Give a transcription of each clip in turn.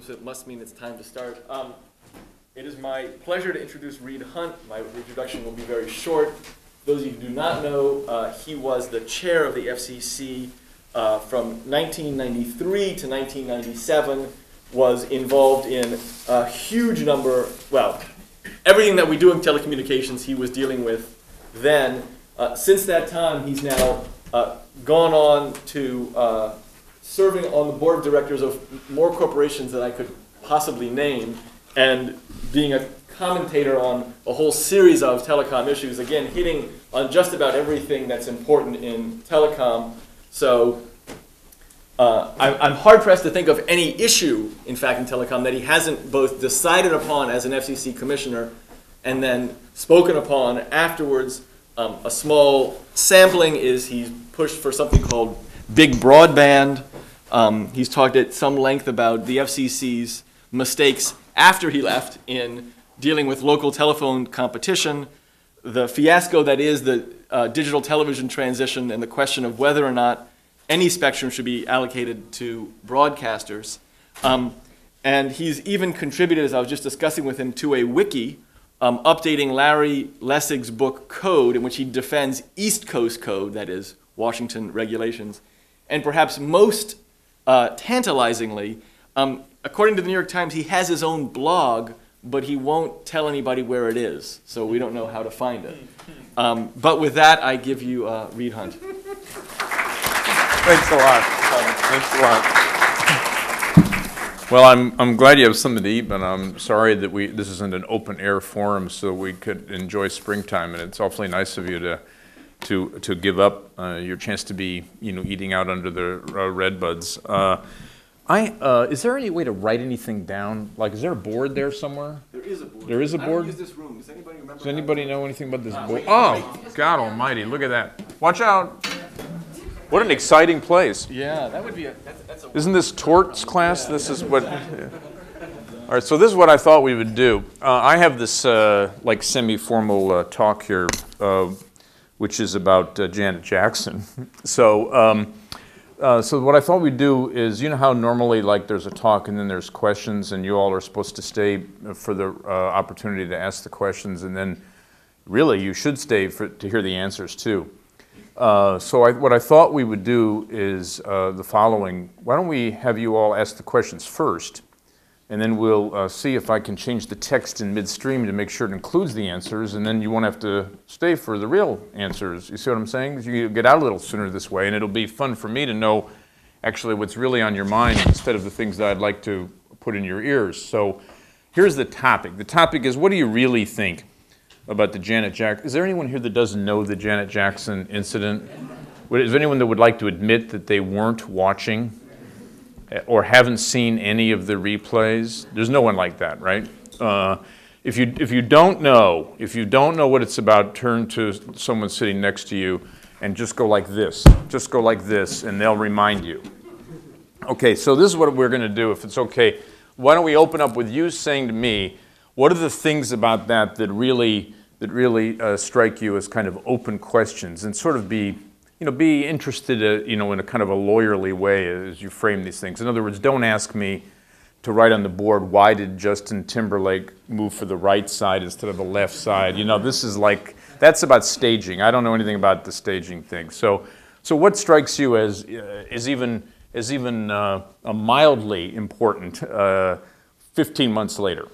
so it must mean it's time to start. It is my pleasure to introduce Reed Hundt. My introduction will be very short. Those of you who do not know, he was the chair of the FCC from 1993 to 1997, was involved in a huge number, well, everything that we do in telecommunications he was dealing with then. Since that time, he's now gone on to serving on the board of directors of more corporations than I could possibly name, and being a commentator on a whole series of telecom issues, again, hitting on just about everything that's important in telecom. So I'm hard-pressed to think of any issue, in fact, in telecom that he hasn't both decided upon as an FCC commissioner and then spoken upon afterwards. A small sampling is he's pushed for something called big broadband. He's talked at some length about the FCC's mistakes after he left in dealing with local telephone competition, the fiasco that is the digital television transition, and the question of whether or not any spectrum should be allocated to broadcasters. And he's even contributed, as I was just discussing with him, to a wiki updating Larry Lessig's book Code, in which he defends East Coast code, that is, Washington regulations. And perhaps most tantalizingly, according to the New York Times, he has his own blog, but he won't tell anybody where it is, so we don't know how to find it. But with that, I give you Reed Hundt. Thanks a lot. Thanks a lot. Well, I'm glad you have something to eat, but I'm sorry that this isn't an open air forum, so we could enjoy springtime. And it's awfully nice of you to give up your chance to be, eating out under the red buds. Is there any way to write anything down? Like, is there a board there somewhere? There is a board. There is a board? I don't use this room. Does anybody remember? Does anybody know anything about this board? Oh, God almighty, look at that. Watch out. What an exciting place. Yeah, that would be that's a... Isn't this torts class? Yeah. This is what... Yeah. All right, so this is what I thought we would do. I have this like semi-formal talk here, which is about Janet Jackson. So what I thought we'd do is, how normally like there's a talk and then there's questions, and you all are supposed to stay for the opportunity to ask the questions, and then really you should stay to hear the answers too. What I thought we would do is the following. Why don't we have you all ask the questions first, and then we'll see if I can change the text in midstream to make sure it includes the answers, and then you won't have to stay for the real answers. You see what I'm saying? You get out a little sooner this way, and it'll be fun for me to know actually what's really on your mind instead of the things that I'd like to put in your ears. So here's the topic. The topic is, what do you really think about the Janet Jackson? Is there anyone here that doesn't know the Janet Jackson incident? Is there anyone that would like to admit that they weren't watching or haven't seen any of the replays? There's no one like that, right? If you don't know what it's about, turn to someone sitting next to you and just go like this. Just go like this, and they'll remind you. Okay, so this is what we're going to do, if it's okay. Why don't we open up with you saying to me, what are the things about that really strike you as kind of open questions, and sort of be interested, in a kind of a lawyerly way as you frame these things. In other words, don't ask me to write on the board, why did Justin Timberlake move for the right side instead of the left side? This is like, that's about staging. I don't know anything about the staging thing. So what strikes you as even mildly important 15 months later?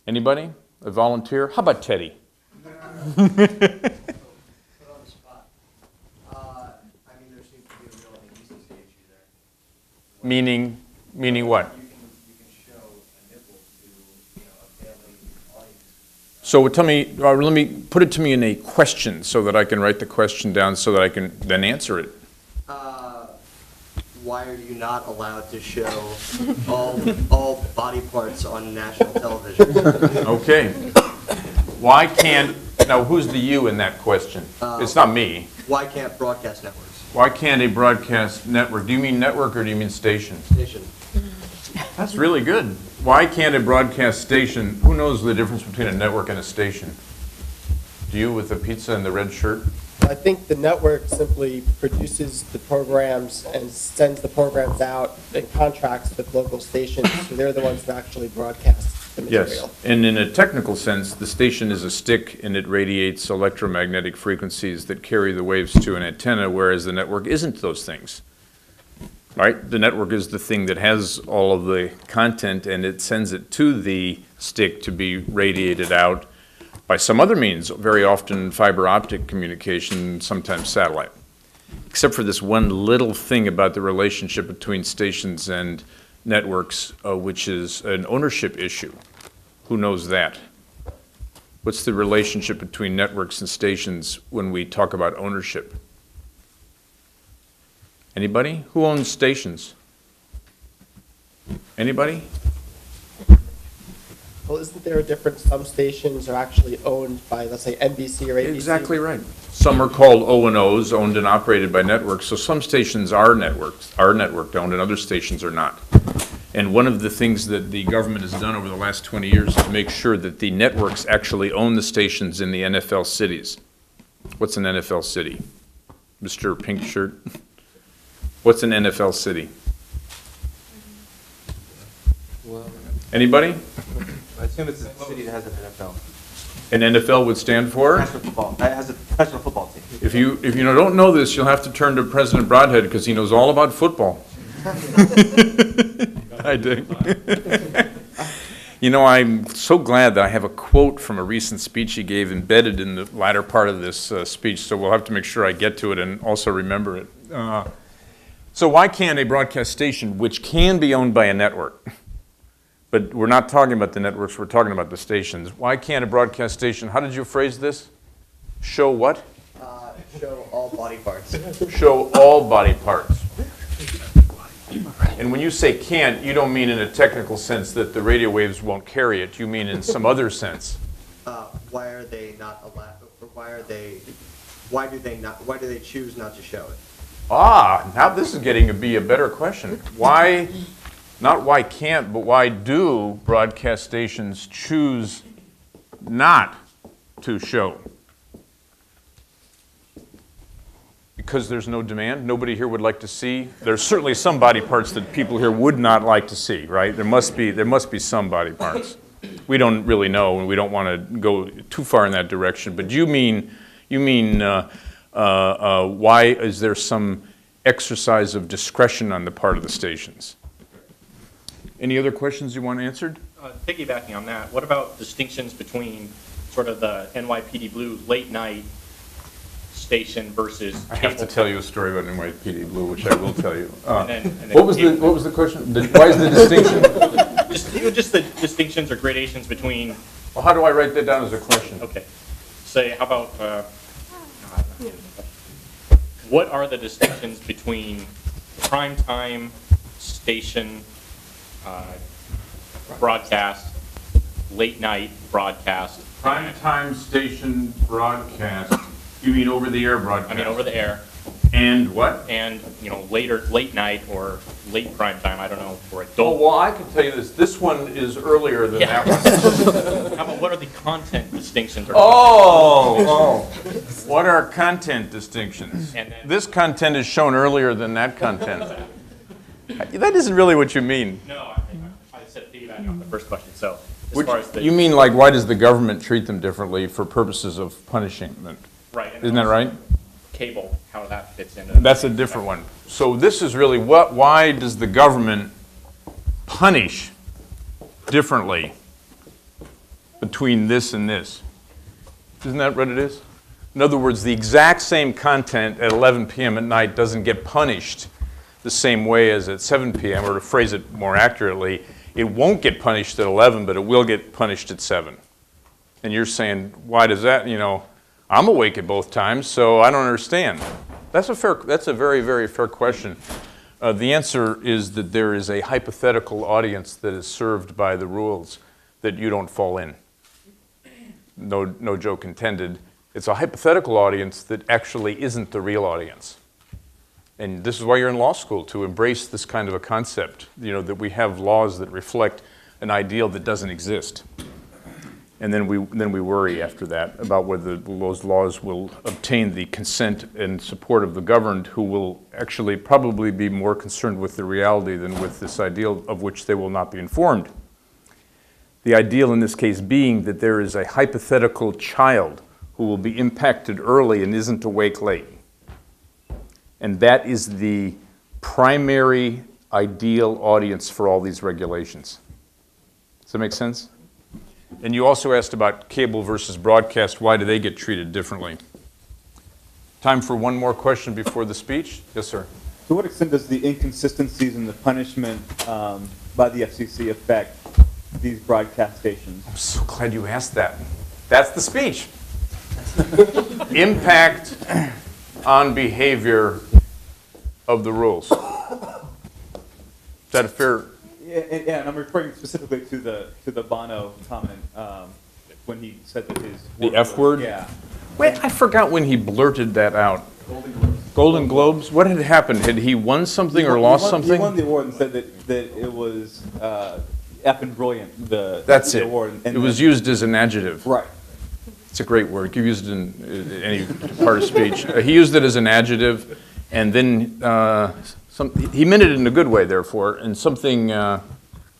Anybody? A volunteer? How about Teddy? Meaning what? You can show a nipple to a family audience. So tell me, let me put it to me in a question so that I can write the question down so that I can then answer it. Why are you not allowed to show all body parts on national television? Okay. Why can't, now who's the you in that question? It's not me. Why can't broadcast networks? Why can't a broadcast network? Do you mean network or do you mean station? Station. That's really good. Why can't a broadcast station, who knows the difference between a network and a station? Do you with the pizza and the red shirt? I I think the network simply produces the programs and sends the programs out in contracts with local stations, so they're the ones that actually broadcast the material. Yes, and in a technical sense, the station is a stick and it radiates electromagnetic frequencies that carry the waves to an antenna, whereas the network isn't those things. Right? The network is the thing that has all of the content and it sends it to the stick to be radiated out by some other means, very often fiber optic communication, sometimes satellite. Except for this one little thing about the relationship between stations and networks, which is an ownership issue. Who knows that? What's the relationship between networks and stations when we talk about ownership? Anybody? Who owns stations? Anybody? Well, isn't there a difference? Some stations are actually owned by, let's say, NBC or ABC? Exactly right. Some are called O&Os, owned and operated by networks. So some stations are network owned, and other stations are not. And one of the things that the government has done over the last 20 years is to make sure that the networks actually own the stations in the NFL cities. What's an NFL city? Mr. Pink Shirt? What's an NFL city? Anybody? I assume it's a city that has an NFL. An NFL would stand for? National football. That has a professional football team. If you don't know this, you'll have to turn to President Broadhead because he knows all about football. I do. You know, I'm so glad that I have a quote from a recent speech he gave embedded in the latter part of this speech, so we'll have to make sure I get to it and also remember it. So why can't a broadcast station, which can be owned by a network, but we're not talking about the networks, we're talking about the stations. Why can't a broadcast station, how did you phrase this? Show what? Show all body parts. Show all body parts. And when you say can't, you don't mean in a technical sense that the radio waves won't carry it. You mean in some other sense. Why are they not allowed, or why do they choose not to show it? Ah, now this is getting to be a better question. Why, not why can't, but why do broadcast stations choose not to show? Because there's no demand? Nobody here would like to see? There's certainly some body parts that people here would not like to see, right? There must be some body parts. We don't really know, and we don't want to go too far in that direction. But you mean why is there some exercise of discretion on the part of the stations? Any other questions you want answered? Piggybacking on that, what about distinctions between sort of the NYPD Blue late night station versus I have to tell you a story about NYPD Blue, which I will tell you. And then what was the question? Why is the distinction? just the distinctions or gradations between. Well, how do I write that down as a question? Okay. Say, how about, what are the distinctions between primetime station broadcast, late night broadcast? Primetime station broadcast. You mean over the air broadcast? I mean over the air. And what? And, you know, late night or late prime time, I don't know, for Oh, adult. well, I can tell you this. This one is earlier than that one. How about what are the content distinctions? What are content distinctions? And then- This content is shown earlier than that content. That isn't really what you mean. No, I said piggyback on the first question, so as far as the. You mean like why does the government treat them differently for purposes of punishing them? Right. and Isn't that right? Cable, how that fits into. That's a different one. So this is really why does the government punish differently between this and this? Isn't that what it is? In other words, the exact same content at 11 p.m. at night doesn't get punished the same way as at 7 p.m., or to phrase it more accurately, it won't get punished at 11, but it will get punished at 7. And you're saying, why does that, you know, I'm awake at both times, so I don't understand. That's a very, very fair question. The answer is that there is a hypothetical audience that is served by the rules that you don't fall in. No joke intended. It's a hypothetical audience that actually isn't the real audience. And this is why you're in law school, to embrace this kind of a concept, you know, that we have laws that reflect an ideal that doesn't exist. And then we worry after that about whether those laws will obtain the consent and support of the governed, who will actually probably be more concerned with the reality than with this ideal of which they will not be informed. The ideal in this case being that there is a hypothetical child who will be impacted early and isn't awake late. And that is the primary ideal audience for all these regulations. Does that make sense? And you also asked about cable versus broadcast. Why do they get treated differently? Time for one more question before the speech. Yes, sir. To what extent does the inconsistencies in the punishment by the FCC affect these broadcast stations? I'm so glad you asked that. That's the speech. Impact on behavior of the rules. Is that a fair? Yeah, and I'm referring specifically to the Bono comment when he said that his The F word? Yeah. Wait, I forgot when he blurted that out. Golden Globes? What had happened? Had he won something or lost something? He won the award and said that it was effing brilliant. That's the it. award. And it was used as an adjective. Right. It's a great word. You can use it in any part of speech. He used it as an adjective, and then he meant it in a good way, therefore, and something.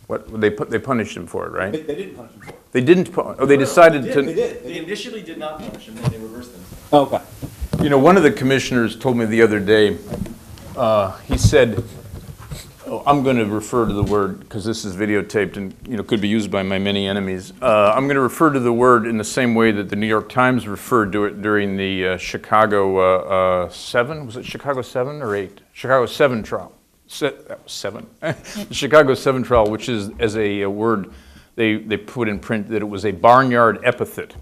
What they punished him for it, right? They didn't punish him for it. They didn't. They decided to. They did. They initially did not punish him, then they reversed them. Okay. You know, one of the commissioners told me the other day. He said, I'm going to refer to the word, because this is videotaped and could be used by my many enemies. I'm going to refer to the word in the same way that the New York Times referred to it during the Chicago 7, was it Chicago 7 or 8? Chicago 7 trial. That was 7. The Chicago 7 trial, which is as a word they put in print that it was a barnyard epithet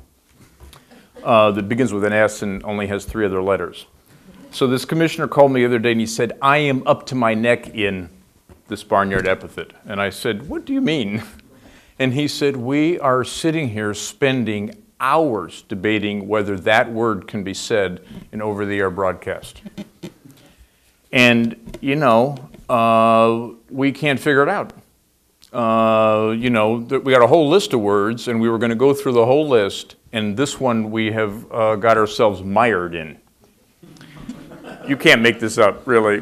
that begins with an S and only has 3 other letters. So this commissioner called me the other day and he said, I am up to my neck in this barnyard epithet. And I said, what do you mean? And he said, we are sitting here spending hours debating whether that word can be said in over-the-air broadcast. And, we can't figure it out. We got a whole list of words, and we were going to go through the whole list, and this one we have got ourselves mired in. You can't make this up, really.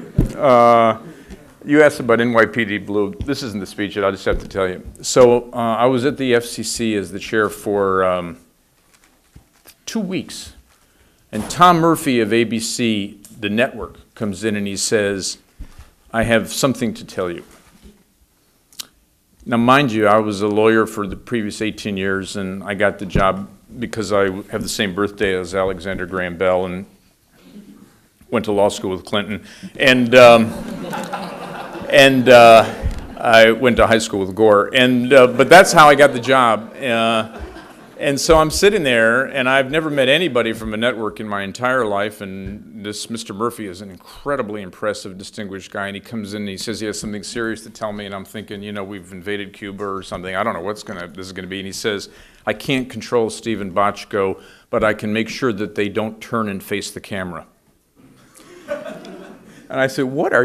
You asked about NYPD Blue. This isn't the speech yet, I'll just have to tell you. So I was at the FCC as the chair for 2 weeks. And Tom Murphy of ABC, the network, comes in and he says, I have something to tell you. Now, mind you, I was a lawyer for the previous 18 years, and I got the job because I have the same birthday as Alexander Graham Bell and went to law school with Clinton. And I went to high school with Gore. But that's how I got the job. And so I'm sitting there, and I've never met anybody from a network in my entire life, and this Mr. Murphy is an incredibly impressive, distinguished guy, and he comes in and he says he has something serious to tell me, and I'm thinking, we've invaded Cuba or something. I don't know what this is going to be. And he says, I can't control Steve and Bochco, but I can make sure that they don't turn and face the camera. And I said, what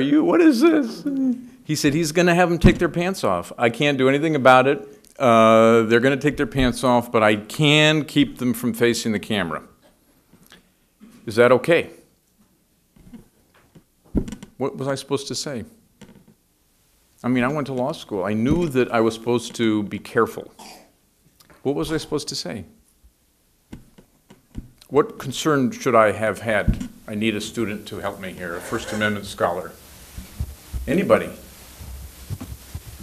is this? He said, he's going to have them take their pants off. I can't do anything about it. They're going to take their pants off, but I can keep them from facing the camera. Is that okay? What was I supposed to say? I mean, I went to law school. I knew that I was supposed to be careful. What was I supposed to say? What concern should I have had? I need a student to help me here, a First Amendment scholar. Anybody?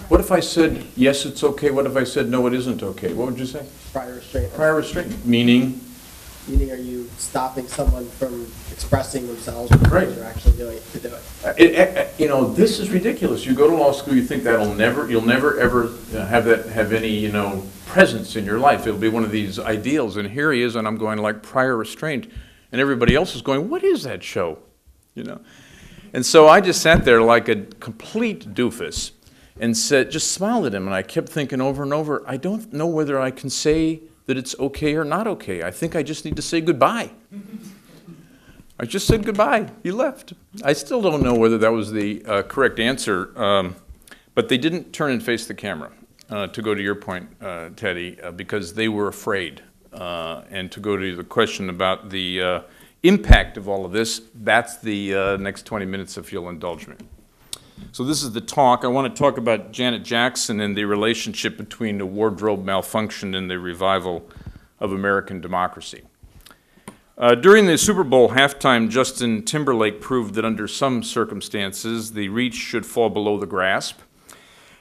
What if I said, yes, it's okay? What if I said, no, it isn't okay? What would you say? Prior restraint. Prior restraint. Meaning? Meaning, are you stopping someone from expressing themselves Right. what they're actually doing to do it? This is ridiculous. You go to law school, you think you'll never ever have any, presence in your life. It'll be one of these ideals. And here he is, and I'm going like prior restraint. And everybody else is going, what is that show? And so I just sat there like a complete doofus and just smiled at him. And I kept thinking over and over, I don't know whether I can say that it's okay or not okay. I think I just need to say goodbye. I just said goodbye. He left. I still don't know whether that was the correct answer, but they didn't turn and face the camera. to go to your point, Teddy, because they were afraid. And to go to the question about the impact of all of this, that's the next 20 minutes, if you'll indulge me. So this is the talk. I want to talk about Janet Jackson and the relationship between the wardrobe malfunction and the revival of American democracy. During the Super Bowl halftime, Justin Timberlake proved that under some circumstances, the reach should fall below the grasp.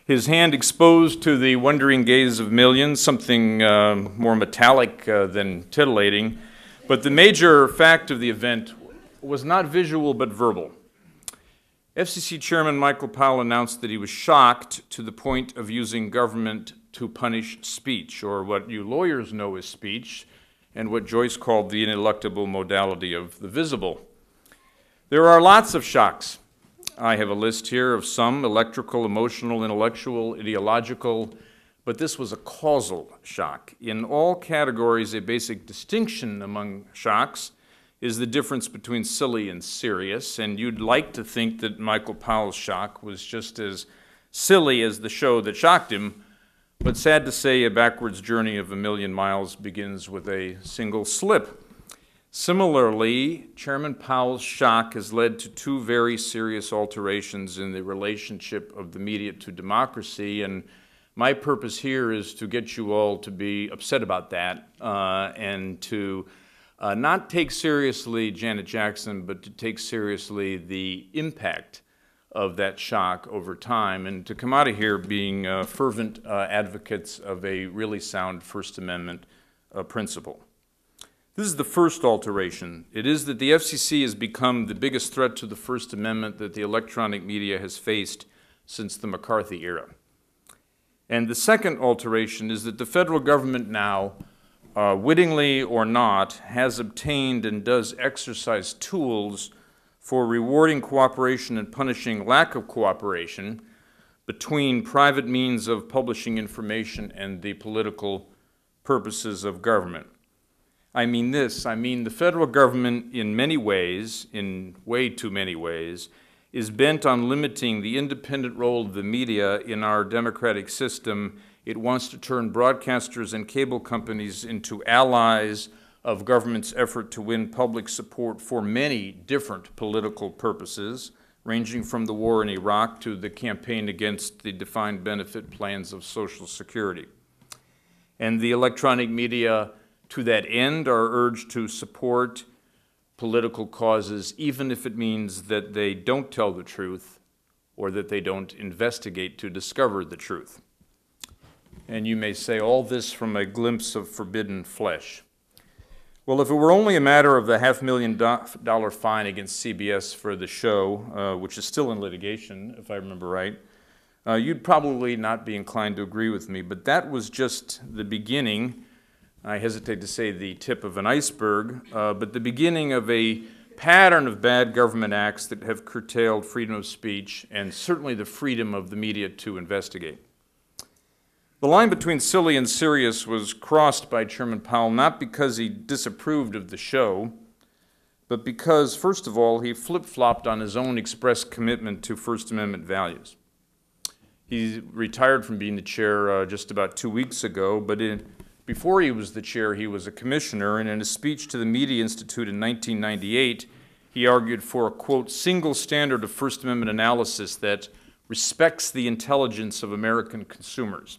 His hand exposed to the wondering gaze of millions, something more metallic than titillating. But the major fact of the event was not visual but verbal. FCC Chairman Michael Powell announced that he was shocked to the point of using government to punish speech, or what you lawyers know as speech, and what Joyce called the ineluctable modality of the visible. There are lots of shocks. I have a list here of some: electrical, emotional, intellectual, ideological, but this was a causal shock. In all categories, a basic distinction among shocks is the difference between silly and serious, and you'd like to think that Michael Powell's shock was just as silly as the show that shocked him, but sad to say, a backwards journey of 1,000,000 miles begins with a single slip. Similarly, Chairman Powell's shock has led to two very serious alterations in the relationship of the media to democracy, and my purpose here is to get you all to be upset about that and to not take seriously Janet Jackson, but to take seriously the impact of that shock over time, and to come out of here being fervent advocates of a really sound First Amendment principle. This is the first alteration. It is that the FCC has become the biggest threat to the First Amendment that the electronic media has faced since the McCarthy era. And the second alteration is that the federal government now, wittingly or not, has obtained and does exercise tools for rewarding cooperation and punishing lack of cooperation between private means of publishing information and the political purposes of government. I mean this: I mean the federal government in many ways, in way too many ways, is bent on limiting the independent role of the media in our democratic system. It wants to turn broadcasters and cable companies into allies of government's effort to win public support for many different political purposes, ranging from the war in Iraq to the campaign against the defined benefit plans of Social Security. And the electronic media, to that end, are urged to support political causes, even if it means that they don't tell the truth or that they don't investigate to discover the truth. And you may say, all this from a glimpse of forbidden flesh. Well, if it were only a matter of the $500,000 fine against CBS for the show, which is still in litigation, if I remember right, you'd probably not be inclined to agree with me, but that was just the beginning. I hesitate to say the tip of an iceberg, but the beginning of a pattern of bad government acts that have curtailed freedom of speech and certainly the freedom of the media to investigate. The line between silly and serious was crossed by Chairman Powell not because he disapproved of the show, but because, first of all, he flip-flopped on his own express commitment to First Amendment values. He retired from being the chair just about 2 weeks ago, but before he was the chair, he was a commissioner, and in a speech to the Media Institute in 1998, he argued for a, quote, single standard of First Amendment analysis that respects the intelligence of American consumers.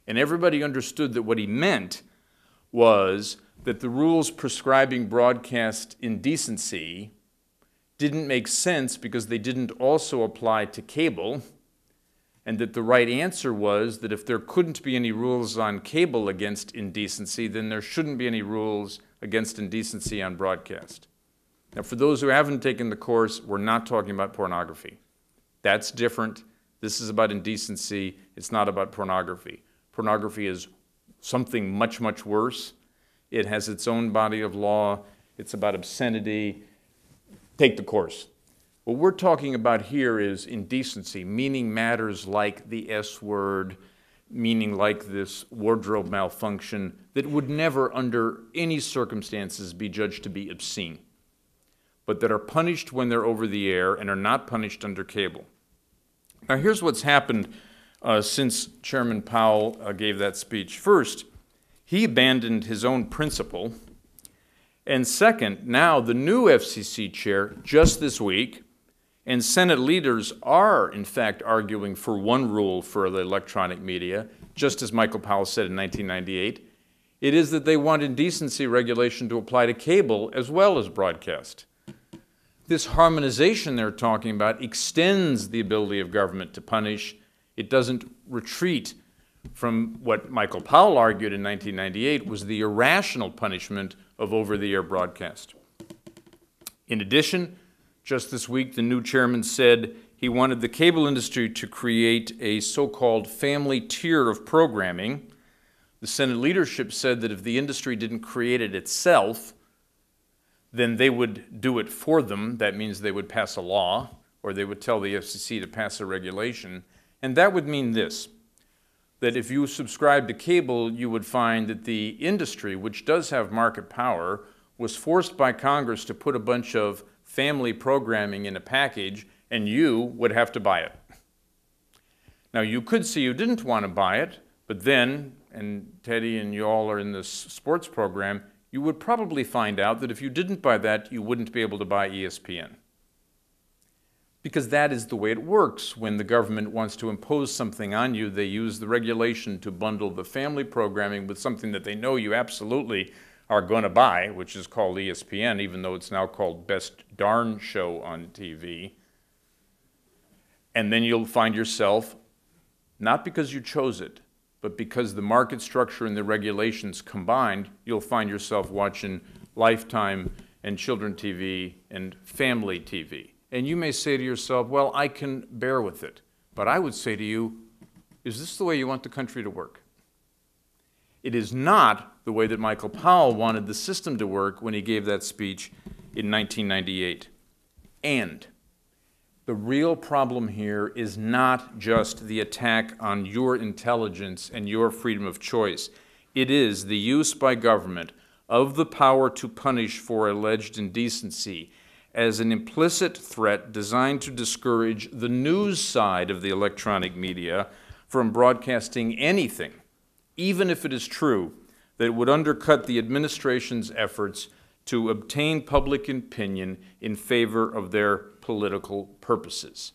And everybody understood that what he meant was that the rules prescribing broadcast indecency didn't make sense because they didn't also apply to cable, and that the right answer was that if there couldn't be any rules on cable against indecency, then there shouldn't be any rules against indecency on broadcast. Now, for those who haven't taken the course, we're not talking about pornography. That's different. This is about indecency. It's not about pornography. Pornography is something much, much worse. It has its own body of law. It's about obscenity. Take the course. What we're talking about here is indecency, meaning matters like the S word, meaning like this wardrobe malfunction that would never under any circumstances be judged to be obscene, but that are punished when they're over the air and are not punished under cable. Now here's what's happened since Chairman Powell gave that speech. First, he abandoned his own principle. And second, now the new FCC chair, just this week, and Senate leaders are, in fact, arguing for one rule for the electronic media, just as Michael Powell said in 1998. It is that they want indecency regulation to apply to cable as well as broadcast. This harmonization they're talking about extends the ability of government to punish. It doesn't retreat from what Michael Powell argued in 1998 was the irrational punishment of over-the-air broadcast. In addition, just this week, the new chairman said he wanted the cable industry to create a so-called family tier of programming. The Senate leadership said that if the industry didn't create it itself, then they would do it for them. That means they would pass a law, or they would tell the FCC to pass a regulation. And that would mean this, that if you subscribe to cable, you would find that the industry, which does have market power, was forced by Congress to put a bunch of family programming in a package, and you would have to buy it. Now, you could say you didn't want to buy it, but then, and Teddy and you all are in this sports program, you would probably find out that if you didn't buy that, you wouldn't be able to buy ESPN. Because that is the way it works. When the government wants to impose something on you, they use the regulation to bundle the family programming with something that they know you absolutely are going to buy, which is called ESPN, even though it's now called Best Darn Show on TV. And then you'll find yourself, not because you chose it, but because the market structure and the regulations combined, you'll find yourself watching Lifetime and Children TV and Family TV. And you may say to yourself, well, I can bear with it. But I would say to you, is this the way you want the country to work? It is not the way that Michael Powell wanted the system to work when he gave that speech in 1998. And the real problem here is not just the attack on your intelligence and your freedom of choice. It is the use by government of the power to punish for alleged indecency as an implicit threat designed to discourage the news side of the electronic media from broadcasting anything, even if it is true that it would undercut the administration's efforts to obtain public opinion in favor of their political purposes.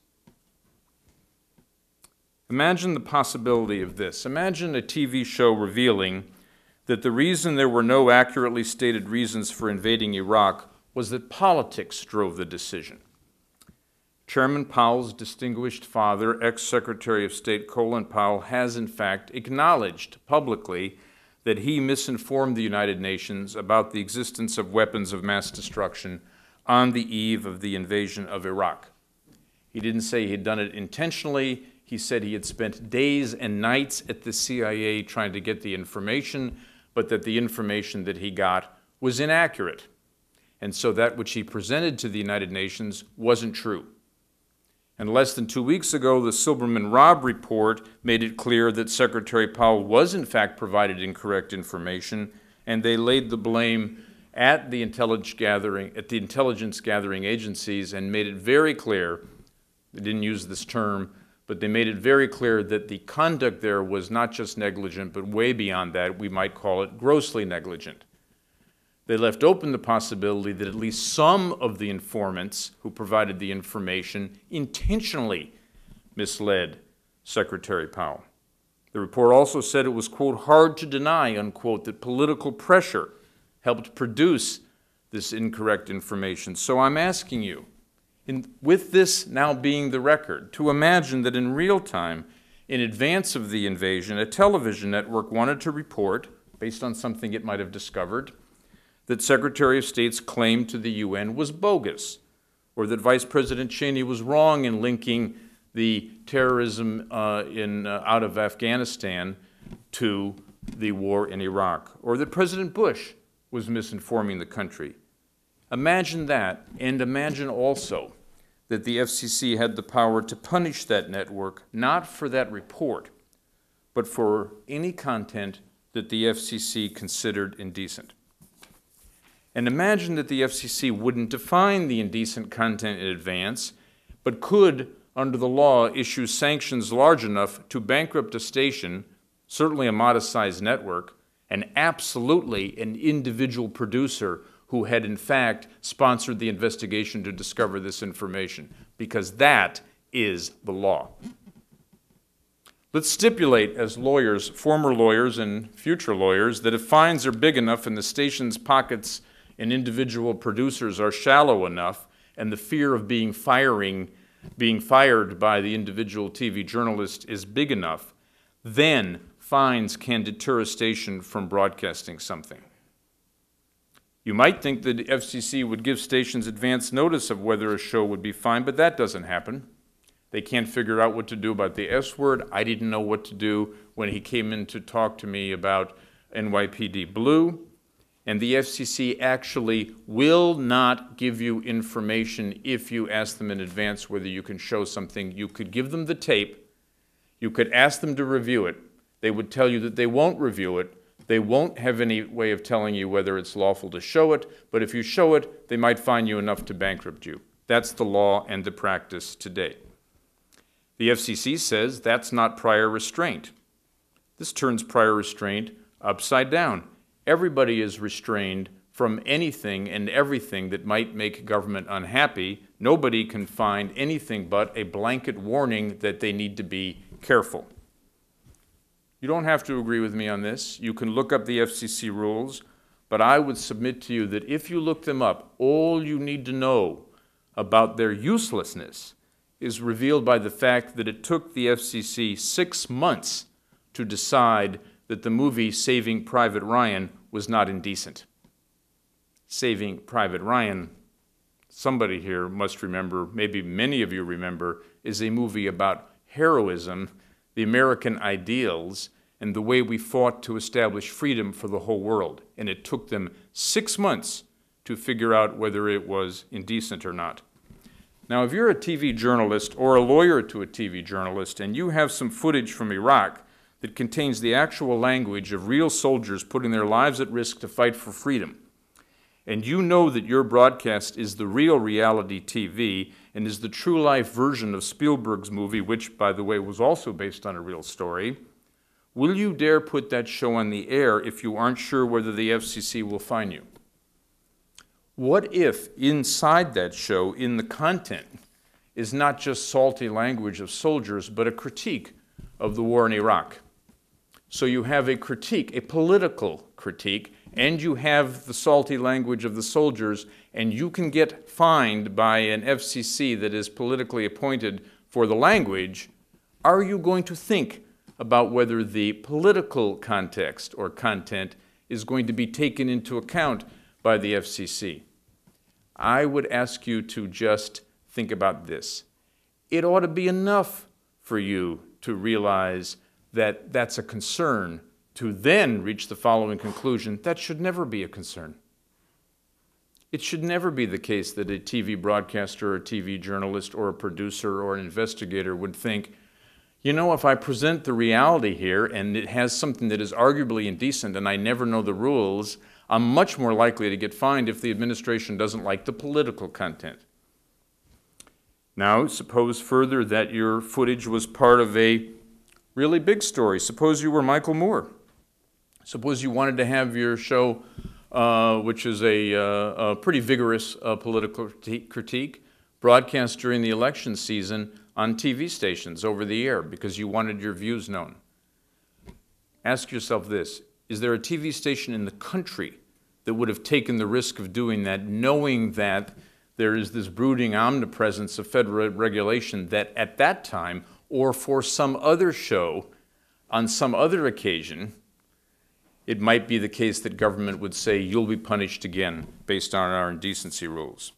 Imagine the possibility of this. Imagine a TV show revealing that the reason there were no accurately stated reasons for invading Iraq was that politics drove the decision. Chairman Powell's distinguished father, ex-Secretary of State Colin Powell, has in fact acknowledged publicly that he misinformed the United Nations about the existence of weapons of mass destruction on the eve of the invasion of Iraq. He didn't say he had done it intentionally. He said he had spent days and nights at the CIA trying to get the information, but that the information that he got was inaccurate. And so that which he presented to the United Nations wasn't true. And less than 2 weeks ago, the Silberman-Robb report made it clear that Secretary Powell was in fact provided incorrect information, and they laid the blame at the intelligence gathering agencies and made it very clear, they didn't use this term, but they made it very clear that the conduct there was not just negligent, but way beyond that. We might call it grossly negligent. They left open the possibility that at least some of the informants who provided the information intentionally misled Secretary Powell. The report also said it was, quote, hard to deny, unquote, that political pressure helped produce this incorrect information. So I'm asking you, with this now being the record, to imagine that in real time, in advance of the invasion, a television network wanted to report, based on something it might have discovered, that Secretary of State's claim to the UN was bogus, or that Vice President Cheney was wrong in linking the terrorism out of Afghanistan to the war in Iraq, or that President Bush was misinforming the country. Imagine that, and imagine also that the FCC had the power to punish that network, not for that report, but for any content that the FCC considered indecent. And imagine that the FCC wouldn't define the indecent content in advance, but could under the law, issue sanctions large enough to bankrupt a station, certainly a modest-sized network, and absolutely an individual producer who had in fact sponsored the investigation to discover this information, because that is the law. Let's stipulate as lawyers, former lawyers and future lawyers, that if fines are big enough and the station's pockets and individual producers are shallow enough, and the fear of being fired by the individual TV journalist is big enough, then fines can deter a station from broadcasting something. You might think that the FCC would give stations advance notice of whether a show would be fined, but that doesn't happen. They can't figure out what to do about the S word. I didn't know what to do when he came in to talk to me about NYPD Blue. And the FCC actually will not give you information if you ask them in advance whether you can show something. You could give them the tape. You could ask them to review it. They would tell you that they won't review it. They won't have any way of telling you whether it's lawful to show it, but if you show it, they might fine you enough to bankrupt you. That's the law and the practice today. The FCC says that's not prior restraint. This turns prior restraint upside down. Everybody is restrained from anything and everything that might make government unhappy. Nobody can find anything but a blanket warning that they need to be careful. You don't have to agree with me on this. You can look up the FCC rules, but I would submit to you that if you look them up, all you need to know about their uselessness is revealed by the fact that it took the FCC 6 months to decide that the movie Saving Private Ryan was not indecent. Saving Private Ryan, somebody here must remember, maybe many of you remember, is a movie about heroism, the American ideals, and the way we fought to establish freedom for the whole world. And it took them 6 months to figure out whether it was indecent or not. Now, if you're a TV journalist or a lawyer to a TV journalist and you have some footage from Iraq that contains the actual language of real soldiers putting their lives at risk to fight for freedom, and you know that your broadcast is the real reality TV and is the true-life version of Spielberg's movie, which, by the way, was also based on a real story, will you dare put that show on the air if you aren't sure whether the FCC will fine you? What if inside that show, in the content, is not just salty language of soldiers, but a critique of the war in Iraq? So you have a critique, a political critique, and you have the salty language of the soldiers, and you can get fined by an FCC that is politically appointed for the language. Are you going to think about whether the political context or content is going to be taken into account by the FCC? I would ask you to just think about this. It ought to be enough for you to realize that that's a concern, to then reach the following conclusion: that should never be a concern. It should never be the case that a TV broadcaster or a TV journalist or a producer or an investigator would think, you know, if I present the reality here and it has something that is arguably indecent and I never know the rules, I'm much more likely to get fined if the administration doesn't like the political content. Now, suppose further that your footage was part of a really big story. Suppose you were Michael Moore. Suppose you wanted to have your show, which is a pretty vigorous political critique, broadcast during the election season on TV stations over the air because you wanted your views known. Ask yourself this: is there a TV station in the country that would have taken the risk of doing that, knowing that there is this brooding omnipresence of federal regulation that at that time, or for some other show, on some other occasion, it might be the case that government would say, you'll be punished again based on our indecency rules?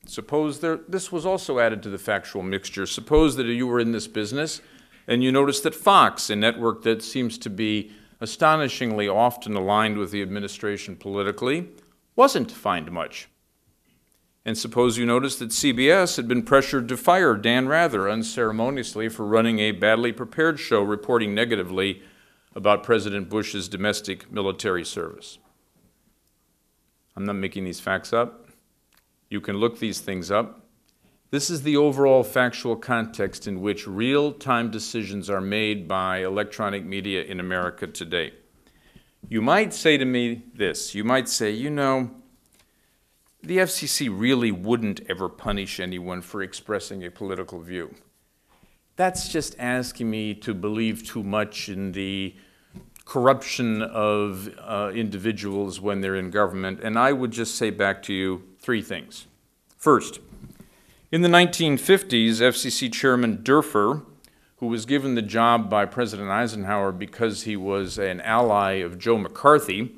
Suppose this was also added to the factual mixture. Suppose that you were in this business and you noticed that Fox, a network that seems to be astonishingly often aligned with the administration politically, wasn't fined much. And suppose you noticed that CBS had been pressured to fire Dan Rather unceremoniously for running a badly prepared show reporting negatively about President Bush's domestic military service. I'm not making these facts up. You can look these things up. This is the overall factual context in which real-time decisions are made by electronic media in America today. You might say to me this, you might say, you know, the FCC really wouldn't ever punish anyone for expressing a political view. That's just asking me to believe too much in the corruption of individuals when they're in government, and I would just say back to you three things. First, in the 1950s, FCC Chairman Derfer, who was given the job by President Eisenhower because he was an ally of Joe McCarthy,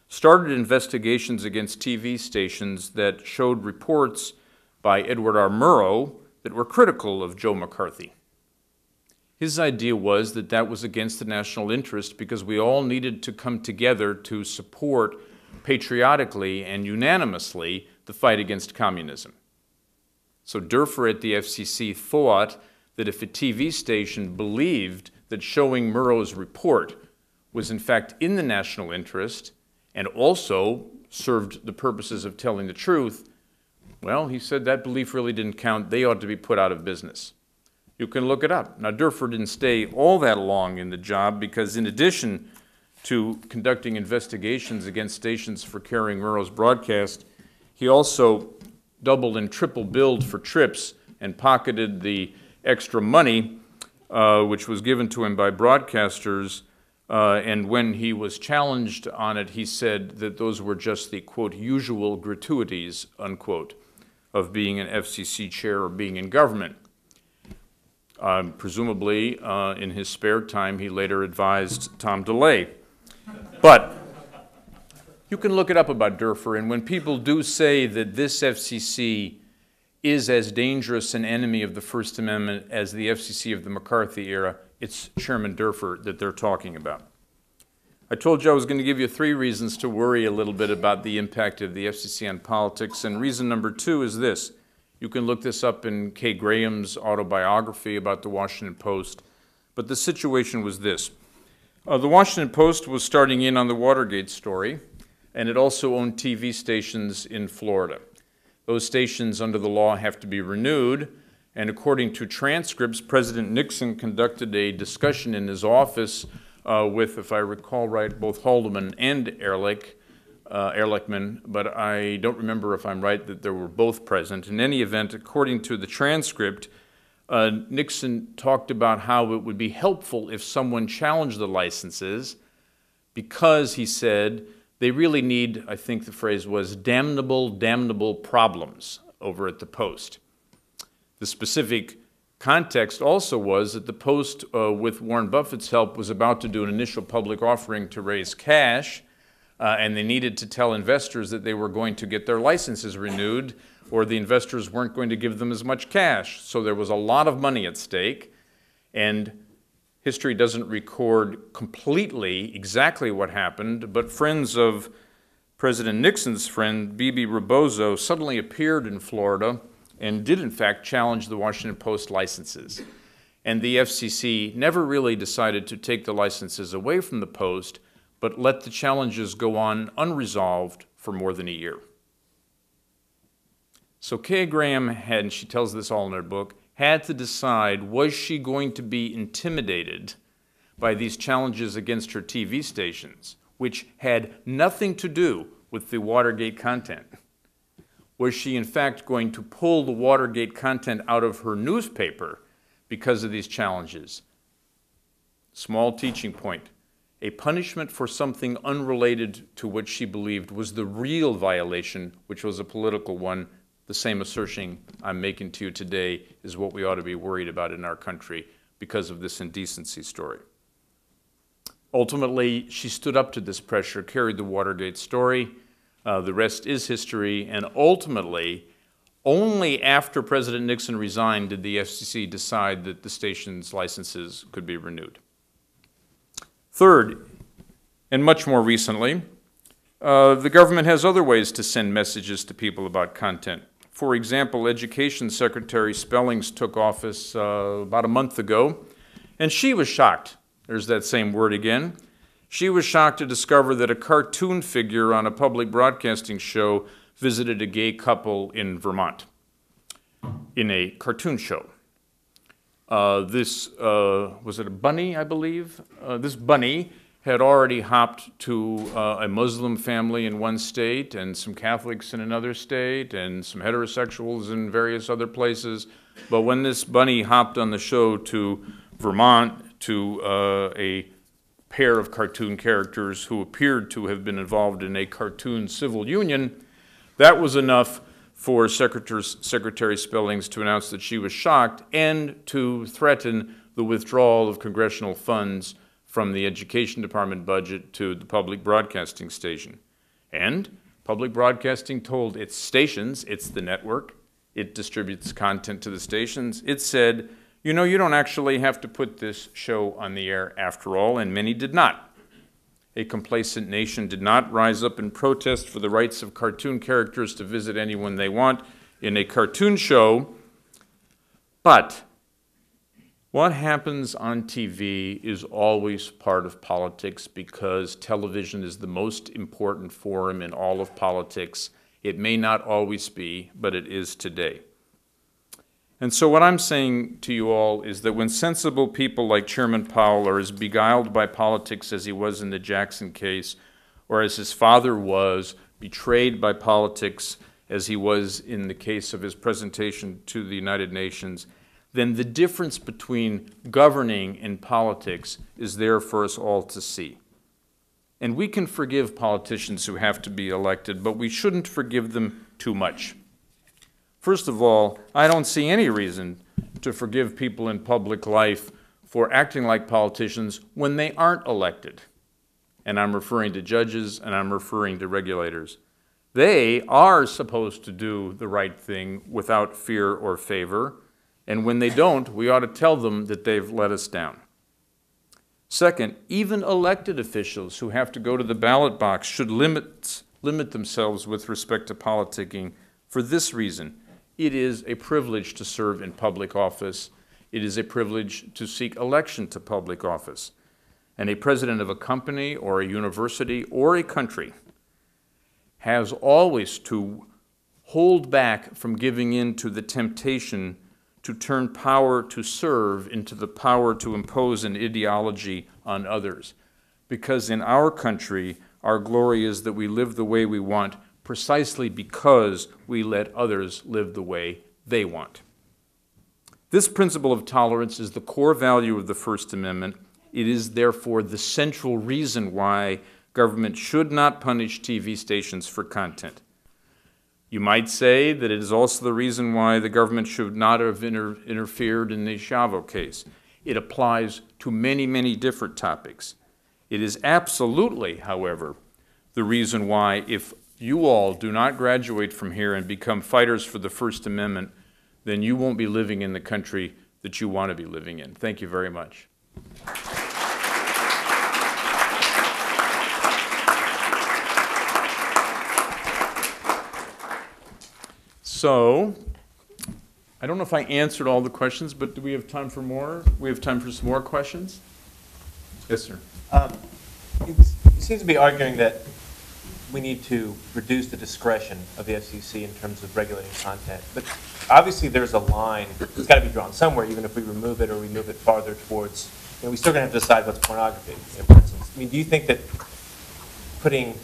started investigations against TV stations that showed reports by Edward R. Murrow that were critical of Joe McCarthy. His idea was that that was against the national interest because we all needed to come together to support patriotically and unanimously the fight against communism. So Derfer at the FCC thought that if a TV station believed that showing Murrow's report was in fact in the national interest and also served the purposes of telling the truth, well, he said that belief really didn't count. They ought to be put out of business. You can look it up. Now, Derfer didn't stay all that long in the job because in addition to conducting investigations against stations for carrying Murrow's broadcast, he also doubled and triple billed for trips and pocketed the extra money which was given to him by broadcasters, and when he was challenged on it, he said that those were just the, quote, usual gratuities, unquote, of being an FCC chair or being in government. Presumably, in his spare time, he later advised Tom DeLay. But you can look it up about Derfer, and when people do say that this FCC is as dangerous an enemy of the First Amendment as the FCC of the McCarthy era, it's Chairman Derfer that they're talking about. I told you I was going to give you 3 reasons to worry a little bit about the impact of the FCC on politics, and reason number 2 is this. You can look this up in Kay Graham's autobiography about the Washington Post, but the situation was this. The Washington Post was starting in on the Watergate story, and it also owned TV stations in Florida. Those stations under the law have to be renewed, and according to transcripts, President Nixon conducted a discussion in his office with, if I recall right, both Haldeman and Ehrlichman, but I don't remember if I'm right that they were both present. In any event, according to the transcript, Nixon talked about how it would be helpful if someone challenged the licenses because, he said, they really need, I think the phrase was, damnable problems over at the Post. The specific context also was that the Post, with Warren Buffett's help, was about to do an initial public offering to raise cash, and they needed to tell investors that they were going to get their licenses renewed, or the investors weren't going to give them as much cash. So there was a lot of money at stake, and history doesn't record completely exactly what happened, but friends of President Nixon's friend, Bebe Rebozo, suddenly appeared in Florida and did in fact challenge the Washington Post licenses. And the FCC never really decided to take the licenses away from the Post, but let the challenges go on unresolved for more than a year. So Kay Graham had, and she tells this all in her book, had to decide, was she going to be intimidated by these challenges against her TV stations, which had nothing to do with the Watergate content? Was she in fact going to pull the Watergate content out of her newspaper because of these challenges? Small teaching point. A punishment for something unrelated to what she believed was the real violation, which was a political one. The same assertion I'm making to you today is what we ought to be worried about in our country because of this indecency story. Ultimately, she stood up to this pressure, carried the Watergate story. The rest is history, and ultimately, only after President Nixon resigned did the FCC decide that the station's licenses could be renewed. Third, and much more recently, the government has other ways to send messages to people about content. For example, Education Secretary Spellings took office about a month ago, and she was shocked. There's that same word again. She was shocked to discover that a cartoon figure on a public broadcasting show visited a gay couple in Vermont. in a cartoon show. Was it a bunny, I believe? This bunny had already hopped to a Muslim family in one state and some Catholics in another state and some heterosexuals in various other places. But when this bunny hopped on the show to Vermont to a pair of cartoon characters who appeared to have been involved in a cartoon civil union, that was enough for Secretary Spellings to announce that she was shocked and to threaten the withdrawal of congressional funds from the Education Department budget to the public broadcasting station. And public broadcasting told its stations, it's the network, it distributes content to the stations, it said, you know, you don't actually have to put this show on the air after all, and many did not. A complacent nation did not rise up and protest for the rights of cartoon characters to visit anyone they want in a cartoon show. But what happens on TV is always part of politics because television is the most important forum in all of politics. It may not always be, but it is today. And so what I'm saying to you all is that when sensible people like Chairman Powell are as beguiled by politics as he was in the Jackson case, or as his father was betrayed by politics as he was in the case of his presentation to the United Nations, then the difference between governing and politics is there for us all to see. And we can forgive politicians who have to be elected, but we shouldn't forgive them too much. First of all, I don't see any reason to forgive people in public life for acting like politicians when they aren't elected. And I'm referring to judges and I'm referring to regulators. They are supposed to do the right thing without fear or favor, and when they don't, we ought to tell them that they've let us down. Second, even elected officials who have to go to the ballot box should limit themselves with respect to politicking for this reason. It is a privilege to serve in public office. It is a privilege to seek election to public office. And a president of a company or a university or a country has always to hold back from giving in to the temptation to turn power to serve into the power to impose an ideology on others. Because in our country, our glory is that we live the way we want precisely because we let others live the way they want. This principle of tolerance is the core value of the First Amendment. It is therefore the central reason why government should not punish TV stations for content. You might say that it is also the reason why the government should not have interfered in the Chavo case. It applies to many, many different topics. It is absolutely, however, the reason why if you all do not graduate from here and become fighters for the First Amendment, then you won't be living in the country that you want to be living in. Thank you very much. So, I don't know if I answered all the questions, but do we have time for more? We have time for some more questions? Yes, sir. You seem to be arguing that we need to reduce the discretion of the FCC in terms of regulating content. But obviously there's a line that's got to be drawn somewhere, even if we remove it or we move it farther towards, you know, we still going to have to decide what's pornography, you know, for instance. I mean, do you think that putting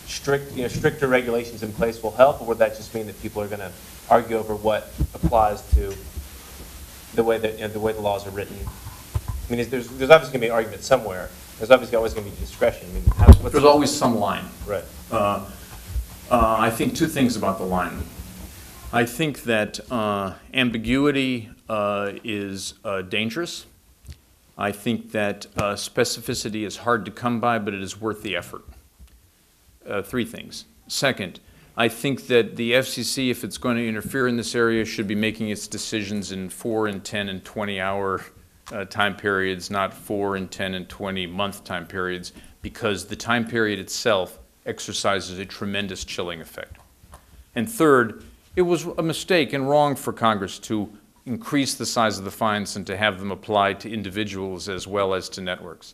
stricter regulations in place will help, or would that just mean that people are going to argue over what applies to the way that, you know, the way the laws are written? I mean, there's obviously going to be an argument somewhere. There's obviously always going to be discretion. I mean, there's always some line. Right. I think two things about the line. I think that ambiguity is dangerous. I think that specificity is hard to come by, but it is worth the effort. Three things. Second, I think that the FCC, if it's going to interfere in this area, should be making its decisions in 4 and 10 and 20-hour time periods, not 4 and 10 and 20-month time periods, because the time period itself exercises a tremendous chilling effect. And third, it was a mistake and wrong for Congress to increase the size of the fines and to have them applied to individuals as well as to networks.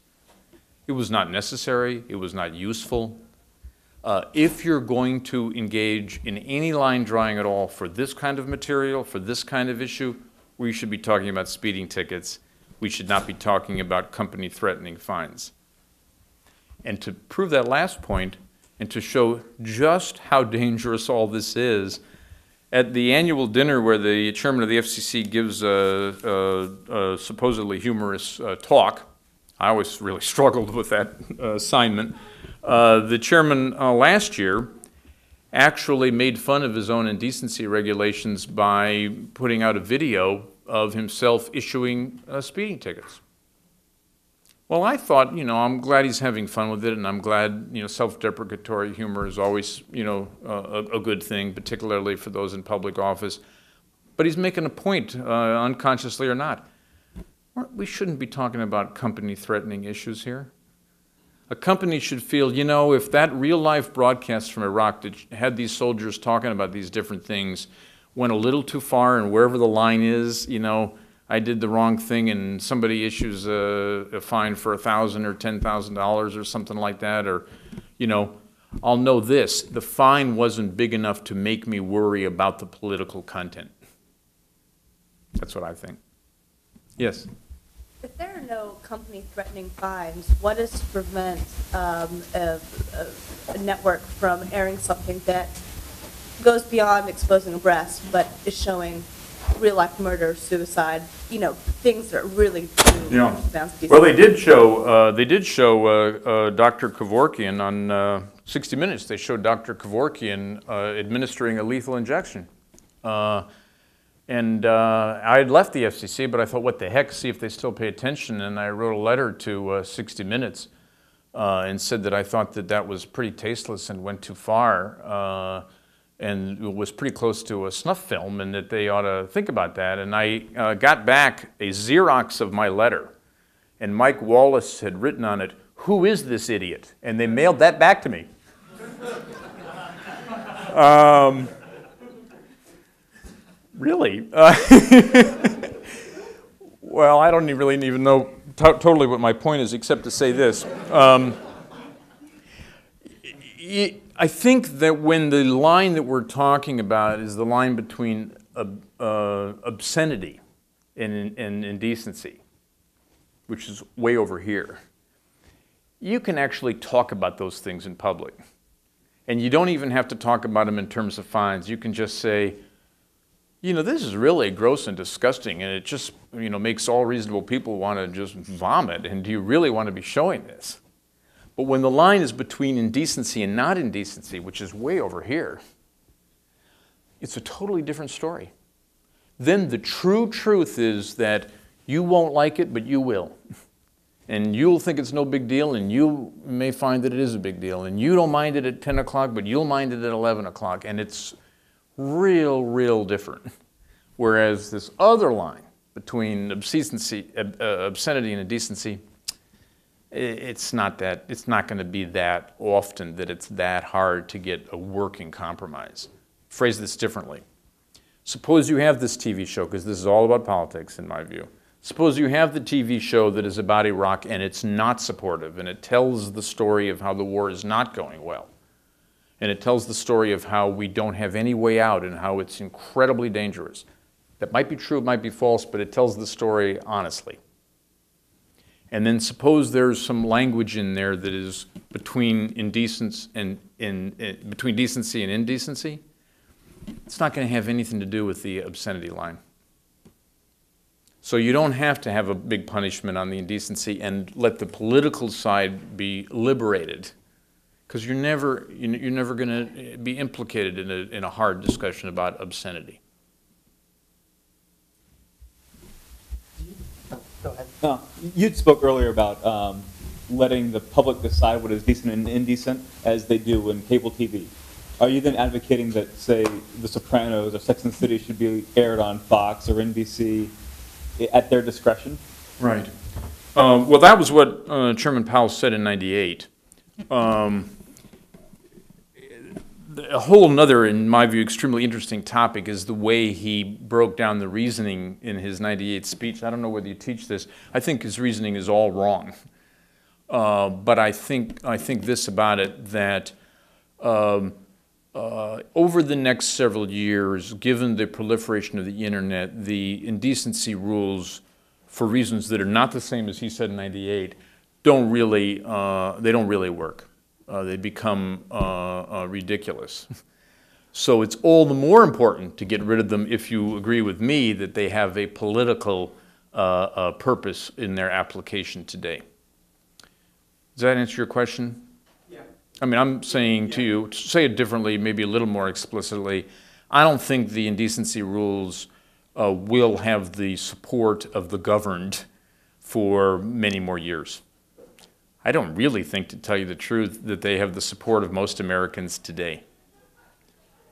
It was not necessary, it was not useful, If you're going to engage in any line drawing at all for this kind of material, for this kind of issue, we should be talking about speeding tickets. We should not be talking about company threatening fines. And to prove that last point, and to show just how dangerous all this is, at the annual dinner where the chairman of the FCC gives a supposedly humorous talk, I always really struggled with that assignment. The chairman last year actually made fun of his own indecency regulations by putting out a video of himself issuing speeding tickets. Well, I thought, I'm glad he's having fun with it, and I'm glad, self-deprecatory humor is always, a good thing, particularly for those in public office. But he's making a point, unconsciously or not. We shouldn't be talking about company-threatening issues here. A company should feel, if that real-life broadcast from Iraq that had these soldiers talking about these different things went a little too far, and wherever the line is, I did the wrong thing and somebody issues a fine for $1,000 or $10,000 or something like that, or, I'll know this, the fine wasn't big enough to make me worry about the political content. That's what I think. Yes? If there are no company-threatening fines, what is to prevent a network from airing something that goes beyond exposing a breast, but is showing real-life murder, suicide, things that are really too Well, they did show Dr. Kevorkian on 60 Minutes. They showed Dr. Kevorkian administering a lethal injection. And I had left the FCC, but I thought, what the heck, see if they still pay attention. And I wrote a letter to 60 Minutes and said that I thought that was pretty tasteless and went too far. And it was pretty close to a snuff film, and that they ought to think about that. And I got back a Xerox of my letter, and Mike Wallace had written on it, "Who is this idiot?" And they mailed that back to me. Really? Well, I don't really even know totally what my point is, except to say this. I think that when the line that we're talking about is the line between obscenity and indecency, which is way over here, you can actually talk about those things in public. And you don't even have to talk about them in terms of fines. You can just say, this is really gross and disgusting, and it just, makes all reasonable people want to just vomit, and do you really want to be showing this? But when the line is between indecency and not indecency, which is way over here, it's a totally different story. Then the true truth is that you won't like it, but you will. And you'll think it's no big deal, and you may find that it is a big deal. And you don't mind it at 10 o'clock, but you'll mind it at 11 o'clock. And it's real different. Whereas this other line between obscenity and indecency, it's not going to be that often that it's that hard to get a working compromise. Phrase this differently. Suppose you have this TV show, because this is all about politics in my view. Suppose you have the TV show that is about Iraq and it's not supportive, and it tells the story of how the war is not going well. And it tells the story of how we don't have any way out and how it's incredibly dangerous. That might be true, it might be false, but it tells the story honestly. And then suppose there's some language in there that is between decency and indecency. It's not going to have anything to do with the obscenity line. So you don't have to have a big punishment on the indecency and let the political side be liberated, because you're never going to be implicated in a hard discussion about obscenity. Go ahead. You spoke earlier about letting the public decide what is decent and indecent, as they do in cable TV. Are you then advocating that, say, The Sopranos or Sex and the City should be aired on Fox or NBC at their discretion? Right. Well, that was what Chairman Powell said in '98. A whole nother, in my view, extremely interesting topic is the way he broke down the reasoning in his '98 speech. I don't know whether you teach this. I think his reasoning is all wrong. But I think this about it, that Over the next several years, given the proliferation of the internet, the indecency rules, for reasons that are not the same as he said in '98, don't really work. They become ridiculous. So it's all the more important to get rid of them if you agree with me that they have a political purpose in their application today. Does that answer your question? Yeah. I mean, I'm saying to you, to say it differently, maybe a little more explicitly, I don't think the indecency rules will have the support of the governed for many more years. I don't really think, to tell you the truth, that they have the support of most Americans today.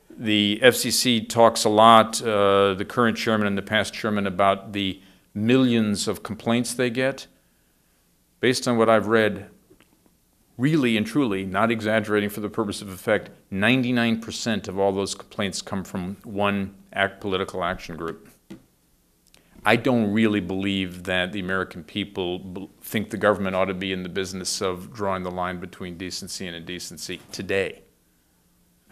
The FCC talks a lot, the current chairman and the past chairman, about the millions of complaints they get. Based on what I've read, really and truly, not exaggerating for the purpose of effect, 99% of all those complaints come from one political action group. I don't really believe that the American people think the government ought to be in the business of drawing the line between decency and indecency today.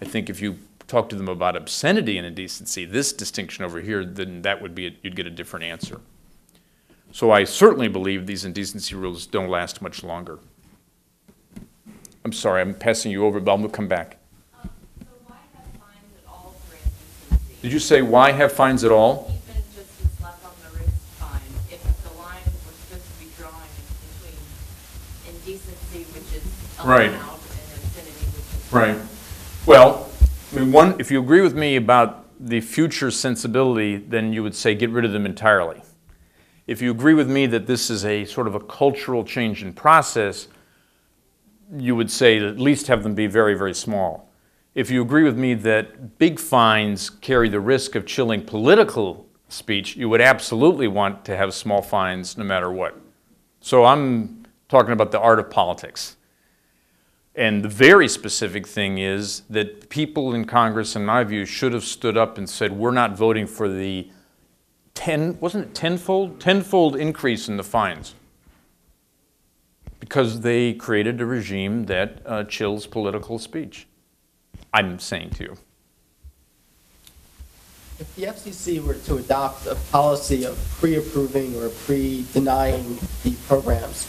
I think if you talk to them about obscenity and indecency, this distinction over here, then that would be, you'd get a different answer. So I certainly believe these indecency rules don't last much longer. I'm sorry, I'm passing you over, but I'm going to come back. So why have fines at all for indecency? Did you say why have fines at all? Even just a slap on the wrist fine, if the line was supposed to be drawn between indecency, which is allowed, Right. and obscenity, which is Right. Well, I mean, if you agree with me about the future sensibility, then you would say get rid of them entirely. If you agree with me that this is a sort of a cultural change in process, you would say at least have them be very, very small. If you agree with me that big fines carry the risk of chilling political speech, you would absolutely want to have small fines no matter what. So I'm talking about the art of politics. And the very specific thing is that people in Congress, in my view, should have stood up and said, we're not voting for the tenfold increase in the fines, because they created a regime that chills political speech. I'm saying to you. If the FCC were to adopt a policy of pre-approving or pre-denying the programs,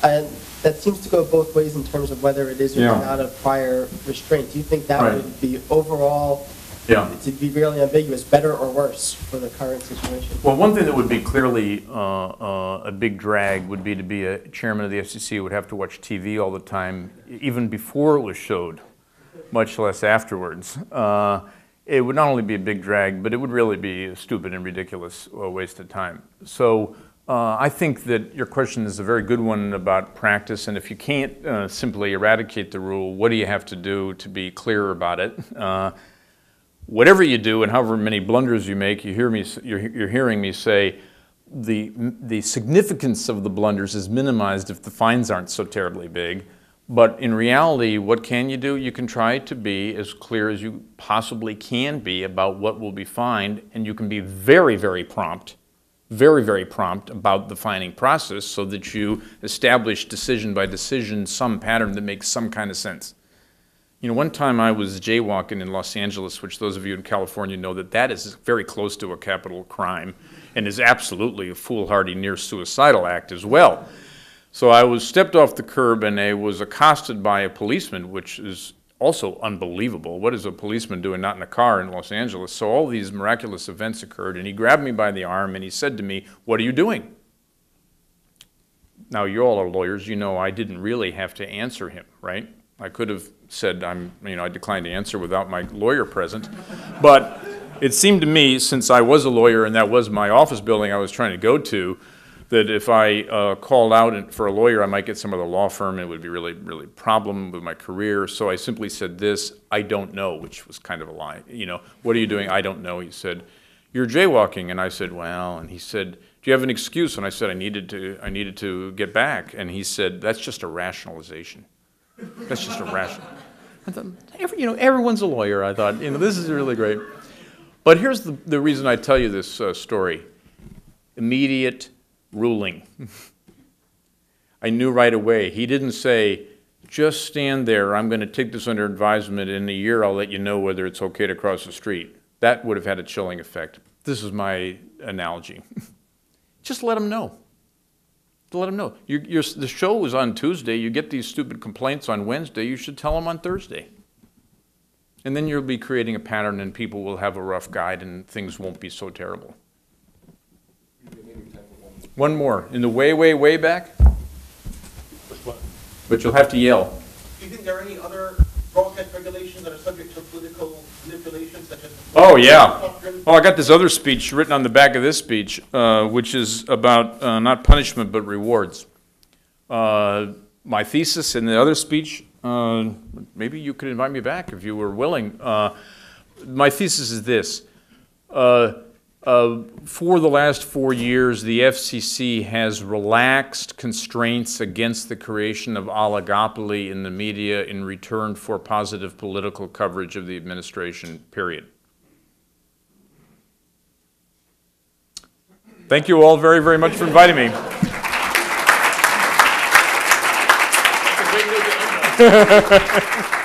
and that seems to go both ways in terms of whether it is or not a prior restraint, do you think that would be overall, to be really ambiguous, better or worse for the current situation? Well, one thing that would be clearly a big drag would be to be a chairman of the FCC who would have to watch TV all the time, even before it was showed, much less afterwards. It would not only be a big drag, but it would really be a stupid and ridiculous waste of time. So I think that your question is a very good one about practice, and if you can't simply eradicate the rule, what do you have to do to be clear about it? Whatever you do, and however many blunders you make, you're hearing me say the significance of the blunders is minimized if the fines aren't so terribly big. But in reality, what can you do? You can try to be as clear as you possibly can be about what will be fined, and you can be very, very prompt about the fining process so that you establish decision by decision some pattern that makes some kind of sense. You know, one time I was jaywalking in Los Angeles, which those of you in California know that is very close to a capital crime and is absolutely a foolhardy near suicidal act as well. So I was stepped off the curb and I was accosted by a policeman, which is also unbelievable. What is a policeman doing not in a car in Los Angeles? So all these miraculous events occurred, and he grabbed me by the arm and he said to me, "What are you doing?" Now, you all are lawyers. You know I didn't really have to answer him, right? I could have said I declined to answer without my lawyer present. But it seemed to me, since I was a lawyer and that was my office building I was trying to go to, that if I called out for a lawyer, I might get some other law firm, and it would be really, really a problem with my career. So I simply said this, "I don't know," which was kind of a lie. You know, "What are you doing?" "I don't know." He said, "You're jaywalking." And I said, "Well," and he said, "Do you have an excuse?" And I said, I needed to get back. And he said, "That's just a rationalization. That's just a ration." I thought, everyone's a lawyer. I thought, this is really great. But here's the reason I tell you this story. Immediate ruling. I knew right away. He didn't say, just stand there. I'm going to take this under advisement. In a year, I'll let you know whether it's okay to cross the street. That would have had a chilling effect. This is my analogy. Just let them know. Let them know. The show is on Tuesday. You get these stupid complaints on Wednesday. You should tell them on Thursday. And then you'll be creating a pattern, and people will have a rough guide, and things won't be so terrible. One more. In the way, way, way back. But you'll have to yell. Do you think there are any other broadcast regulations that are subject to political manipulation, such as... Oh, yeah. Oh, I got this other speech written on the back of this speech, which is about not punishment, but rewards. My thesis in the other speech, maybe you could invite me back if you were willing. My thesis is this. For the last 4 years, the FCC has relaxed constraints against the creation of oligopoly in the media in return for positive political coverage of the administration, period. Thank you all very, very much for inviting me. That's a great note to end on.